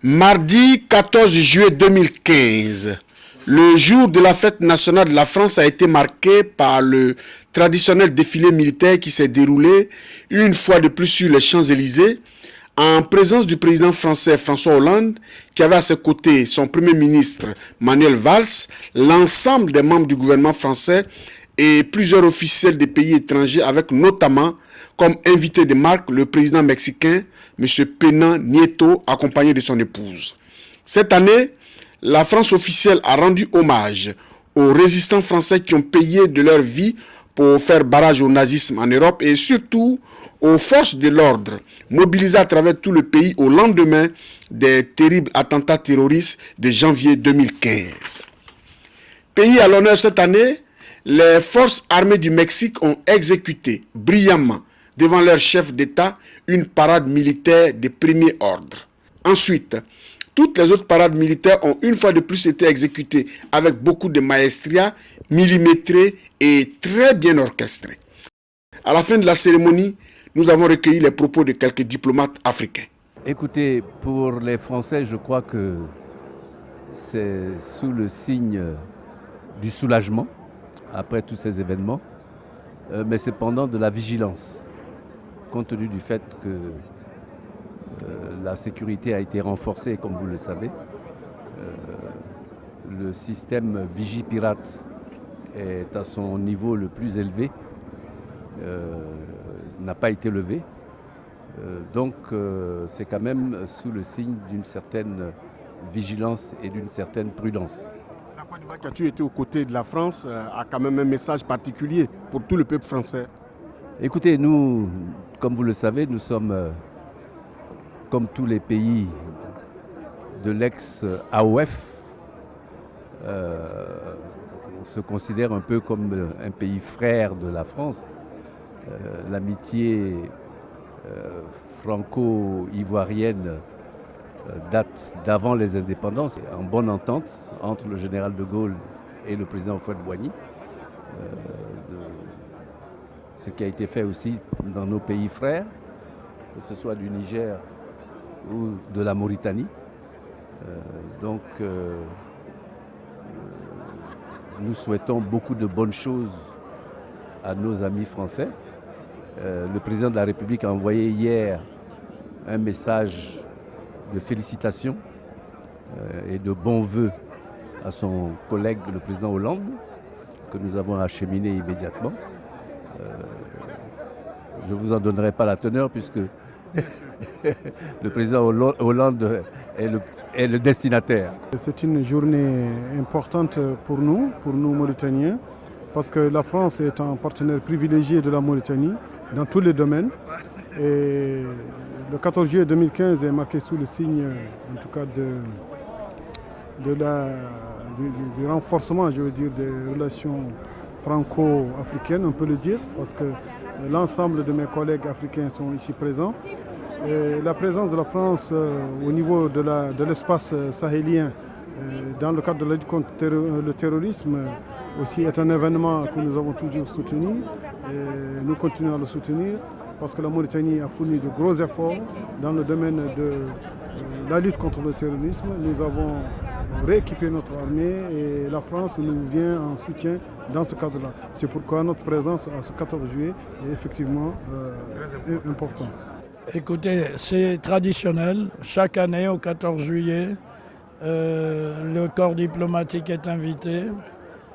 Mardi 14 juillet 2015, le jour de la fête nationale de la France a été marqué par le traditionnel défilé militaire qui s'est déroulé une fois de plus sur les Champs-Élysées en présence du président français François Hollande qui avait à ses côtés son premier ministre Manuel Valls, l'ensemble des membres du gouvernement français et plusieurs officiels des pays étrangers avec notamment comme invité de marque le président mexicain M. Peña Nieto accompagné de son épouse. Cette année, la France officielle a rendu hommage aux résistants français qui ont payé de leur vie pour faire barrage au nazisme en Europe et surtout aux forces de l'ordre mobilisées à travers tout le pays au lendemain des terribles attentats terroristes de janvier 2015. Pays à l'honneur cette année, les forces armées du Mexique ont exécuté brillamment devant leur chef d'État une parade militaire de premier ordre. Ensuite, toutes les autres parades militaires ont une fois de plus été exécutées avec beaucoup de maestria, millimétrée et très bien orchestrée. À la fin de la cérémonie, nous avons recueilli les propos de quelques diplomates africains. Écoutez, pour les Français, je crois que c'est sous le signe du soulagement après tous ces événements, mais cependant de la vigilance, compte tenu du fait que la sécurité a été renforcée, comme vous le savez. Le système Vigipirate est à son niveau le plus élevé, n'a pas été levé. Donc c'est quand même sous le signe d'une certaine vigilance et d'une certaine prudence. La Côte d'Ivoire qui a toujours été aux côtés de la France a quand même un message particulier pour tout le peuple français. Écoutez, nous, comme vous le savez, nous sommes, comme tous les pays de l'ex-AOF, on se considère un peu comme un pays frère de la France. L'amitié franco-ivoirienne date d'avant les indépendances, en bonne entente entre le général de Gaulle et le président Houphouët-Boigny. Ce qui a été fait aussi dans nos pays frères, que ce soit du Niger ou de la Mauritanie. Nous souhaitons beaucoup de bonnes choses à nos amis français. Le président de la République a envoyé hier un message de félicitations et de bons vœux à son collègue, le président Hollande, que nous avons acheminé immédiatement. Je ne vous en donnerai pas la teneur puisque le président Hollande est le destinataire. C'est une journée importante pour nous Mauritaniens, parce que la France est un partenaire privilégié de la Mauritanie dans tous les domaines. Et le 14 juillet 2015 est marqué sous le signe, en tout cas, du renforcement, je veux dire, des relations franco-africaines, on peut le dire, parce que l'ensemble de mes collègues africains sont ici présents. Et la présence de la France au niveau de l'espace sahélien dans le cadre de la lutte contre le terrorisme aussi est un événement que nous avons toujours soutenu et nous continuons à le soutenir parce que la Mauritanie a fourni de gros efforts dans le domaine de la lutte contre le terrorisme. Nous avons rééquipé notre armée et la France nous vient en soutien dans ce cadre-là. C'est pourquoi notre présence à ce 14 juillet est effectivement importante. Écoutez, c'est traditionnel. Chaque année, au 14 juillet, le corps diplomatique est invité.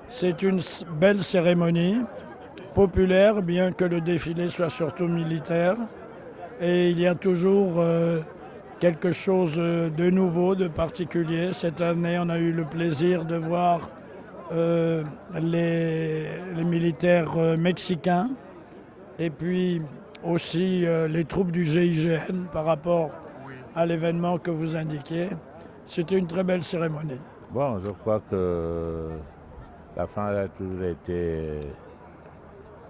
C'est une belle cérémonie, populaire, bien que le défilé soit surtout militaire. Et il y a toujours quelque chose de nouveau, de particulier. Cette année, on a eu le plaisir de voir les militaires mexicains et puis aussi les troupes du GIGN par rapport à l'événement que vous indiquiez. C'était une très belle cérémonie. Bon, je crois que la France a toujours été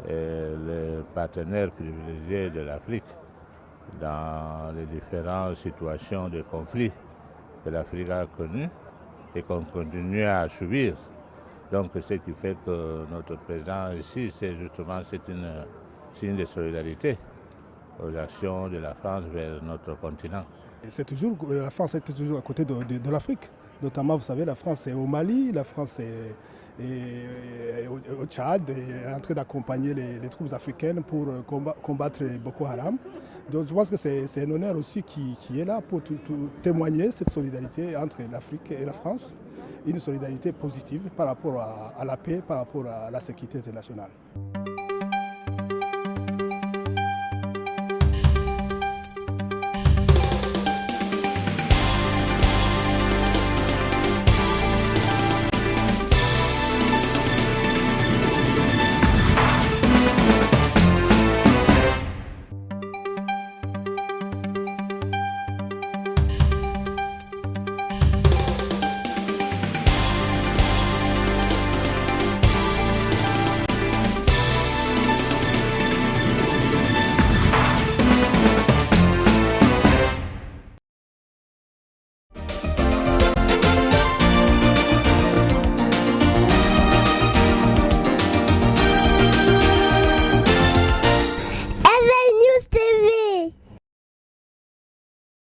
le partenaire privilégié de l'Afrique dans les différentes situations de conflit que l'Afrique a connues et qu'on continue à subir. Donc ce qui fait que notre présence ici, c'est une signe de solidarité aux actions de la France vers notre continent. La France est toujours à côté de l'Afrique. Notamment, vous savez, la France est au Mali, la France est au Tchad, est en train d'accompagner les troupes africaines pour combattre Boko Haram. Donc je pense que c'est un honneur aussi qui est là pour témoigner cette solidarité entre l'Afrique et la France. Une solidarité positive par rapport à la paix, par rapport à la sécurité internationale.